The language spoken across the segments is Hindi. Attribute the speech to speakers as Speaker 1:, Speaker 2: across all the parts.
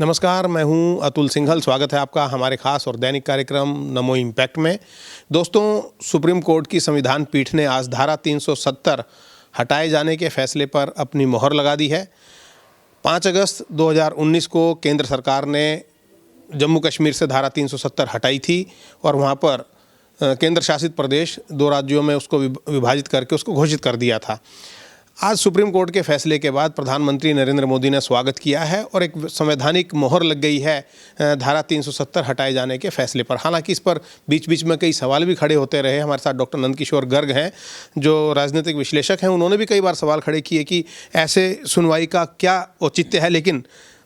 Speaker 1: नमस्कार, मैं हूं अतुल सिंघल। स्वागत है आपका हमारे खास और दैनिक कार्यक्रम नमो इम्पैक्ट में। दोस्तों, सुप्रीम कोर्ट की संविधान पीठ ने आज धारा 370 हटाए जाने के फैसले पर अपनी मोहर लगा दी है। 5 अगस्त 2019 को केंद्र सरकार ने जम्मू कश्मीर से धारा 370 हटाई थी और वहां पर केंद्र शासित प्रदेश 2 राज्यों में उसको विभाजित करके उसको घोषित कर दिया था। आज सुप्रीम कोर्ट के फैसले के बाद प्रधानमंत्री नरेंद्र मोदी ने स्वागत किया है और एक संवैधानिक मोहर लग गई है धारा 370 हटाए जाने के फैसले पर। हालांकि इस पर बीच बीच में कई सवाल भी खड़े होते रहे। हमारे साथ डॉक्टर नंदकिशोर गर्ग हैं, जो राजनीतिक विश्लेषक हैं। उन्होंने भी कई बार सवाल खड़े किए कि ऐसे सुनवाई का क्या औचित्य है। लेकिन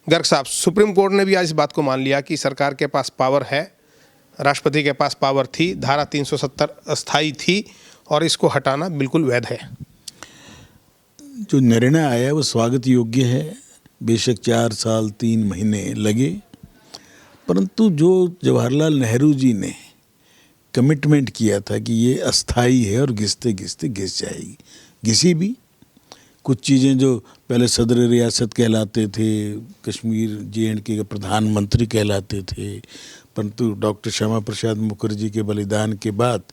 Speaker 1: गर्ग साहब, सुप्रीम कोर्ट ने भी आज इस बात को मान लिया कि सरकार के पास पावर है, राष्ट्रपति के पास पावर थी, धारा 370 अस्थायी थी और इसको हटाना बिल्कुल वैध है।
Speaker 2: जो निर्णय आया वो स्वागत योग्य है। बेशक 4 साल 3 महीने लगे, परंतु जो जवाहरलाल नेहरू जी ने कमिटमेंट किया था कि ये अस्थाई है और घिसते घिसते घिस जाएगी, घिसी भी। कुछ चीज़ें जो पहले सदर रियासत कहलाते थे, कश्मीर JNK के प्रधानमंत्री कहलाते थे, परंतु डॉक्टर श्यामा प्रसाद मुखर्जी के बलिदान के बाद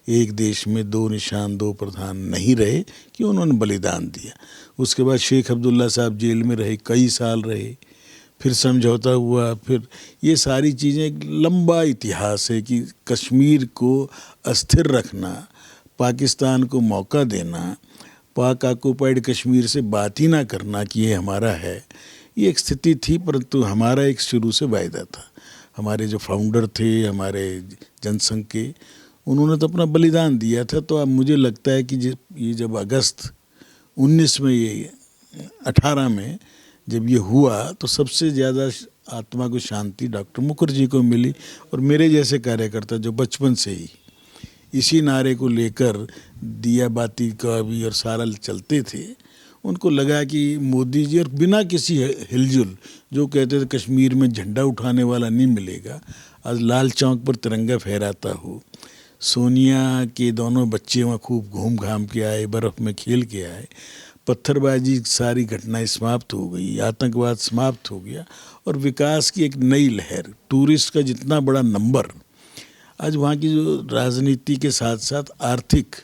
Speaker 2: एक देश में 2 निशान 2 प्रधान नहीं रहे कि उन्होंने बलिदान दिया। उसके बाद शेख अब्दुल्ला साहब जेल में रहे, कई साल रहे, फिर समझौता हुआ, फिर ये सारी चीज़ें एक लंबा इतिहास है कि कश्मीर को अस्थिर रखना, पाकिस्तान को मौका देना, पाक ऑक्युपाइड कश्मीर से बात ही ना करना कि ये हमारा है, ये एक स्थिति थी। परंतु हमारा एक शुरू से वायदा था। हमारे जो फाउंडर थे हमारे जनसंघ के, उन्होंने तो अपना बलिदान दिया था। तो अब मुझे लगता है कि ये जब अगस्त 19 में, ये 18 में जब ये हुआ, तो सबसे ज़्यादा आत्मा को शांति डॉक्टर मुखर्जी को मिली। और मेरे जैसे कार्यकर्ता जो बचपन से ही इसी नारे को लेकर दिया बाती का भी और सारा चलते थे, उनको लगा कि मोदी जी, और बिना किसी हिलजुल, जो कहते थे कश्मीर में झंडा उठाने वाला नहीं मिलेगा, आज लाल चौक पर तिरंगा फहराता हो। सोनिया के दोनों बच्चे वहाँ खूब घूम घाम के आए, बर्फ़ में खेल के आए, पत्थरबाजी सारी घटनाएं समाप्त हो गई, आतंकवाद समाप्त हो गया और विकास की एक नई लहर, टूरिस्ट का जितना बड़ा नंबर, आज वहाँ की जो राजनीति के साथ साथ आर्थिक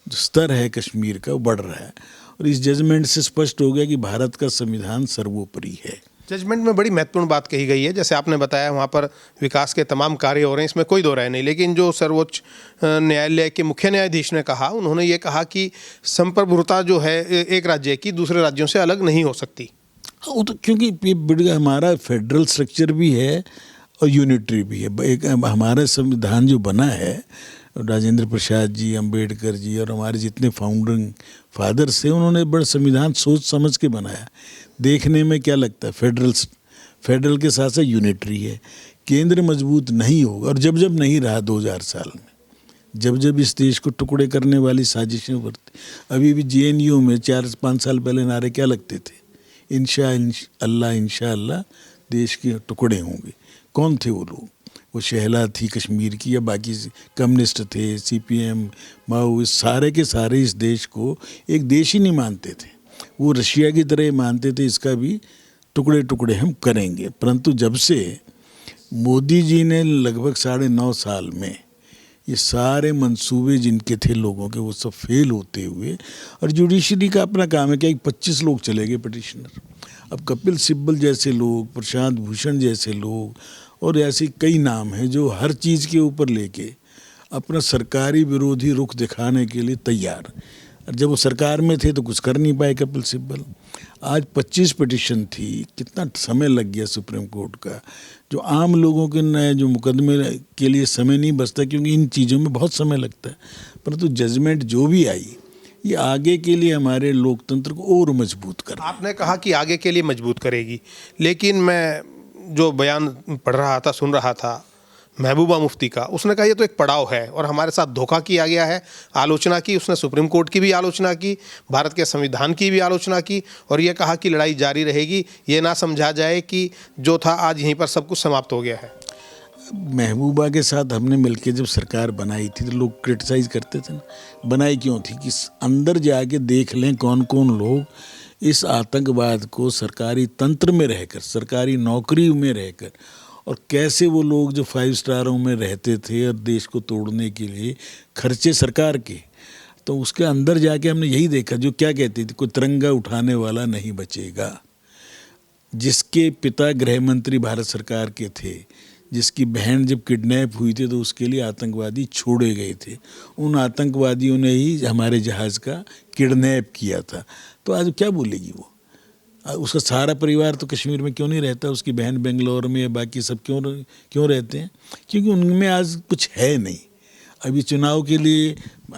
Speaker 2: जो स्तर है कश्मीर का, वो बढ़ रहा है। और इस जजमेंट से स्पष्ट हो गया कि भारत का संविधान सर्वोपरि है।
Speaker 1: जजमेंट में बड़ी महत्वपूर्ण बात कही गई है। जैसे आपने बताया, वहाँ पर विकास के तमाम कार्य हो रहे हैं, इसमें कोई दो राय नहीं। लेकिन जो सर्वोच्च न्यायालय के मुख्य न्यायाधीश ने कहा, उन्होंने ये कहा कि संप्रभुता जो है एक राज्य की दूसरे राज्यों से अलग नहीं हो सकती।
Speaker 2: वो तो क्योंकि हमारा फेडरल स्ट्रक्चर भी है और यूनिटरी भी है। एक हमारा संविधान जो बना है, राजेंद्र प्रसाद जी, अंबेडकर जी और हमारे जितने फाउंडिंग फादर्स थे, उन्होंने बड़ा संविधान सोच समझ के बनाया। देखने में क्या लगता है फेडरल के साथ साथ यूनिटरी है। केंद्र मजबूत नहीं होगा, और जब जब नहीं रहा 2000 साल में, जब जब इस देश को टुकड़े करने वाली साजिशें बरती। अभी भी JNU में 4-5 साल पहले नारे क्या लगते थे? इंशाअल्लाह देश के टुकड़े होंगे। कौन थे वो लोग? वो शहला थी कश्मीर की, या बाकी कम्युनिस्ट थे, CPM, माओ, इस सारे के सारे इस देश को एक देश ही नहीं मानते थे। वो रशिया की तरह मानते थे इसका भी टुकड़े टुकड़े हम करेंगे। परंतु जब से मोदी जी ने लगभग 9.5 साल में ये सारे मंसूबे जिनके थे लोगों के, वो सब फेल होते हुए, और जुडिशरी का अपना काम है कि 25 लोग चले गए पिटिशनर। अब कपिल सिब्बल जैसे लोग, प्रशांत भूषण जैसे लोग और ऐसे कई नाम हैं जो हर चीज़ के ऊपर लेके अपना सरकारी विरोधी रुख दिखाने के लिए तैयार। और जब वो सरकार में थे तो कुछ कर नहीं पाए कपिल सिब्बल। आज 25 पिटिशन थी, कितना समय लग गया सुप्रीम कोर्ट का। जो आम लोगों के नए जो मुकदमे के लिए समय नहीं बचता, क्योंकि इन चीज़ों में बहुत समय लगता है। परंतु जजमेंट जो भी आई, ये आगे के लिए हमारे लोकतंत्र को और मजबूत कर।
Speaker 1: आपने कहा कि आगे के लिए मजबूत करेगी, लेकिन मैं जो बयान पढ़ रहा था, सुन रहा था महबूबा मुफ्ती का, उसने कहा ये तो एक पड़ाव है और हमारे साथ धोखा किया गया है। आलोचना की उसने, सुप्रीम कोर्ट की भी आलोचना की, भारत के संविधान की भी आलोचना की, और ये कहा कि लड़ाई जारी रहेगी, ये ना समझा जाए कि जो था आज यहीं पर सब कुछ समाप्त हो गया है।
Speaker 2: महबूबा के साथ हमने मिलकर जब सरकार बनाई थी तो लोग क्रिटिसाइज़ करते थे ना, बनाई क्यों थी कि अंदर जाके देख लें कौन कौन लोग इस आतंकवाद को सरकारी तंत्र में रहकर, सरकारी नौकरी में रहकर, और कैसे वो लोग जो 5 स्टारों में रहते थे और देश को तोड़ने के लिए खर्चे सरकार के, तो उसके अंदर जाके हमने यही देखा जो क्या कहती थी, कोई तिरंगा उठाने वाला नहीं बचेगा। जिसके पिता गृह मंत्री भारत सरकार के थे, जिसकी बहन जब किडनैप हुई थी तो उसके लिए आतंकवादी छोड़े गए थे, उन आतंकवादियों ने ही हमारे जहाज़ का किडनैप किया था। तो आज क्या बोलेगी वो? उसका सारा परिवार तो कश्मीर में क्यों नहीं रहता, उसकी बहन बेंगलोर में या बाकी सब क्यों रहते हैं? क्योंकि उनमें आज कुछ है नहीं। अभी चुनाव के लिए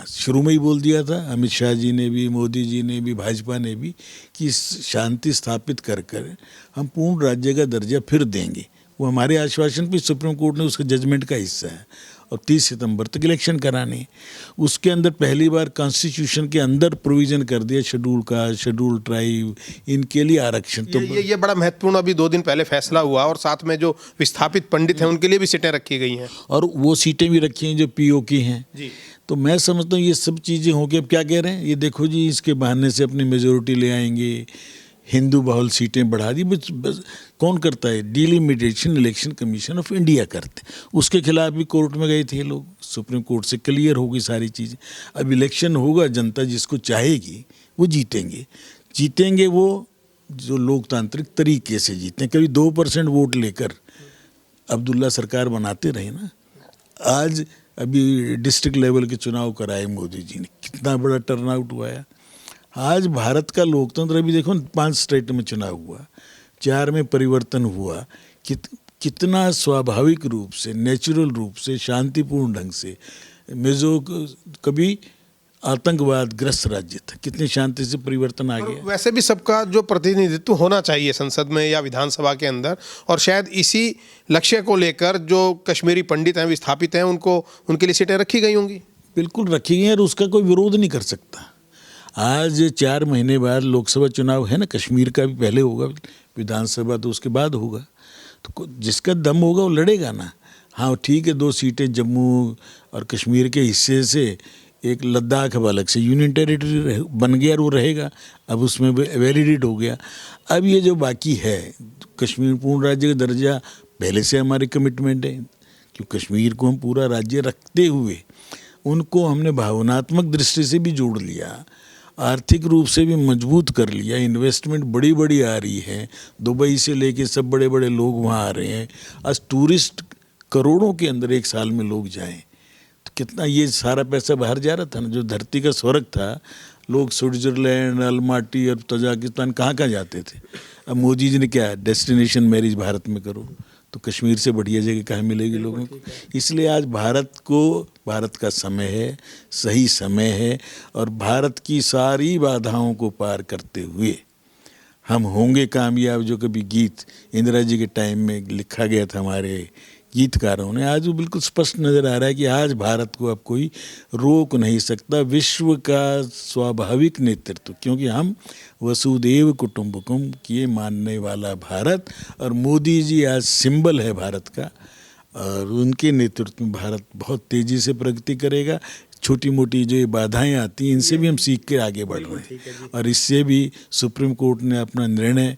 Speaker 2: शुरू में ही बोल दिया था अमित शाह जी ने भी, मोदी जी ने भी, भाजपा ने भी, कि शांति स्थापित कर कर हम पूर्ण राज्य का दर्जा फिर देंगे। वो हमारे आश्वासन पे सुप्रीम कोर्ट ने उसके जजमेंट का हिस्सा है, और 30 सितंबर तक इलेक्शन कराने। उसके अंदर पहली बार कॉन्स्टिट्यूशन के अंदर प्रोविज़न कर दिया शेड्यूल कास्ट, शेड्यूल ट्राइब, इनके लिए आरक्षण। तो
Speaker 1: ये बड़ा महत्वपूर्ण अभी 2 दिन पहले फैसला हुआ, और साथ में जो विस्थापित पंडित हैं उनके लिए भी सीटें रखी गई हैं,
Speaker 2: और वो सीटें भी रखी हैं जो पीओ की हैं
Speaker 1: जी।
Speaker 2: तो मैं समझता हूँ ये सब चीज़ें होंगी। अब क्या कह रहे हैं, ये देखो जी, इसके बहाने से अपनी मेजोरिटी ले आएंगे, हिंदू बहुल सीटें बढ़ा दी। बस कौन करता है? Delimitation election commission of India करते, उसके खिलाफ भी कोर्ट में गए थे लोग, सुप्रीम कोर्ट से क्लियर होगी सारी चीज़ें। अब इलेक्शन होगा, जनता जिसको चाहेगी वो जीतेंगे वो जो लोकतांत्रिक तरीके से जीते। कभी 2% वोट लेकर अब्दुल्ला सरकार बनाते रहे ना। आज अभी डिस्ट्रिक्ट लेवल के चुनाव कराए मोदी जी ने, कितना बड़ा टर्नआउट हुआ है। आज भारत का लोकतंत्र, अभी देखो 5 स्टेट में चुनाव हुआ, 4 में परिवर्तन हुआ, कितना स्वाभाविक रूप से, नेचुरल रूप से, शांतिपूर्ण ढंग से। मिजो कभी आतंकवाद ग्रस्त राज्य था, कितनी शांति से परिवर्तन आ गया।
Speaker 1: वैसे भी सबका जो प्रतिनिधित्व होना चाहिए संसद में या विधानसभा के अंदर, और शायद इसी लक्ष्य को लेकर जो कश्मीरी पंडित हैं, विस्थापित हैं, उनके लिए सीटें रखी गई होंगी।
Speaker 2: बिल्कुल रखी गई, और उसका कोई विरोध नहीं कर सकता। आज 4 महीने बाद लोकसभा चुनाव है ना, कश्मीर का भी पहले होगा, विधानसभा तो उसके बाद होगा। तो जिसका दम होगा वो लड़ेगा ना। हाँ ठीक है, 2 सीटें जम्मू और कश्मीर के हिस्से से, एक लद्दाख अब अलग से यूनियन टेरिटरी बन गया और वो रहेगा, अब उसमें वैलिडेट हो गया। अब ये जो बाकी है, कश्मीर पूर्ण राज्य का दर्जा पहले से हमारी कमिटमेंट है, क्योंकि कश्मीर को हम पूरा राज्य रखते हुए उनको हमने भावनात्मक दृष्टि से भी जोड़ लिया, आर्थिक रूप से भी मजबूत कर लिया। इन्वेस्टमेंट बड़ी आ रही है, दुबई से लेके सब बड़े लोग वहाँ आ रहे हैं। आज टूरिस्ट करोड़ों के अंदर एक साल में लोग जाएं, तो कितना ये सारा पैसा बाहर जा रहा था ना, जो धरती का स्वर्ग था। लोग स्विट्जरलैंड, अलमाटी और तजाकिस्तान कहाँ जाते थे। अब मोदी जी ने क्या, डेस्टिनेशन मैरिज भारत में करो, तो कश्मीर से बढ़िया जगह कहाँ मिलेगी लोगों को। इसलिए आज भारत का समय है, सही समय है, और भारत की सारी बाधाओं को पार करते हुए हम होंगे कामयाब। जो कभी गीत इंदिरा जी के टाइम में लिखा गया था हमारे गीतकारों ने, आज वो बिल्कुल स्पष्ट नज़र आ रहा है कि आज भारत को अब कोई रोक नहीं सकता। विश्व का स्वाभाविक नेतृत्व, क्योंकि हम वसुदेव कुटुंबकम किए मानने वाला भारत, और मोदी जी आज सिंबल है भारत का, और उनके नेतृत्व में भारत बहुत तेज़ी से प्रगति करेगा। छोटी मोटी जो ये बाधाएं आती हैं, इनसे भी हम सीख के आगे बढ़ रहे हैं, और इससे भी सुप्रीम कोर्ट ने अपना निर्णय,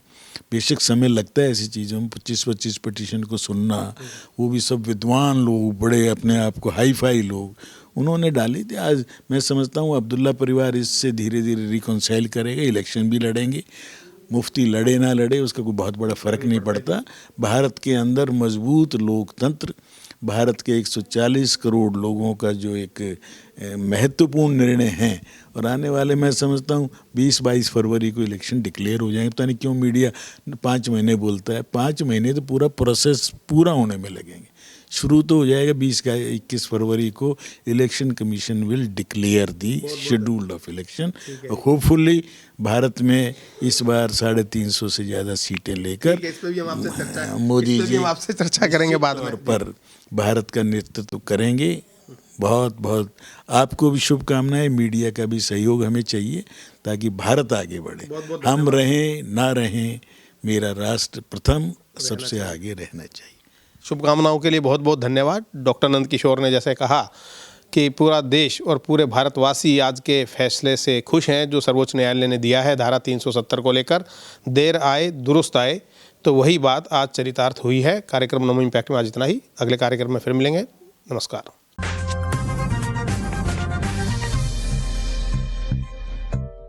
Speaker 2: बेशक समय लगता है ऐसी चीज़ों में, 25 पिटीशन को सुनना, वो भी सब विद्वान लोग, बड़े अपने आप को हाई फाई लोग, उन्होंने डाली थी। आज मैं समझता हूँ अब्दुल्ला परिवार इससे धीरे धीरे रिकॉन्साइल करेगा। इलेक्शन भी लड़ेंगे, मुफ्ती लड़े ना लड़े उसका कोई बहुत बड़ा फ़र्क नहीं पड़ता। भारत के अंदर मजबूत लोकतंत्र, भारत के 140 करोड़ लोगों का जो एक महत्वपूर्ण निर्णय है, और आने वाले मैं समझता हूँ 20-22 फरवरी को इलेक्शन डिक्लेयर हो जाएंगे। पता नहीं क्यों मीडिया 5 महीने बोलता है, 5 महीने तो पूरा प्रोसेस पूरा होने में लगेंगे। शुरू तो हो जाएगा 21 फरवरी को, election commission will declare the schedule of election. Hopefully Bharat में इस बार 350 से ज़्यादा सीटें लेकर मोदी जी
Speaker 1: आपसे चर्चा करेंगे बाद में,
Speaker 2: पर भारत का नेतृत्व करेंगे। बहुत आपको भी शुभकामनाएं, मीडिया का भी सहयोग हमें चाहिए ताकि भारत आगे बढ़े। हम रहें ना रहें, मेरा राष्ट्र प्रथम सबसे आगे रहना चाहिए।
Speaker 1: शुभकामनाओं के लिए बहुत बहुत धन्यवाद। डॉक्टर नंद किशोर ने जैसे कहा कि पूरा देश और पूरे भारतवासी आज के फैसले से खुश हैं जो सर्वोच्च न्यायालय ने दिया है धारा 370 को लेकर। देर आए दुरुस्त आए, तो वही बात आज चरितार्थ हुई है। कार्यक्रम नमो इम्पैक्ट में आज इतना ही। अगले कार्यक्रम में फिर मिलेंगे। नमस्कार।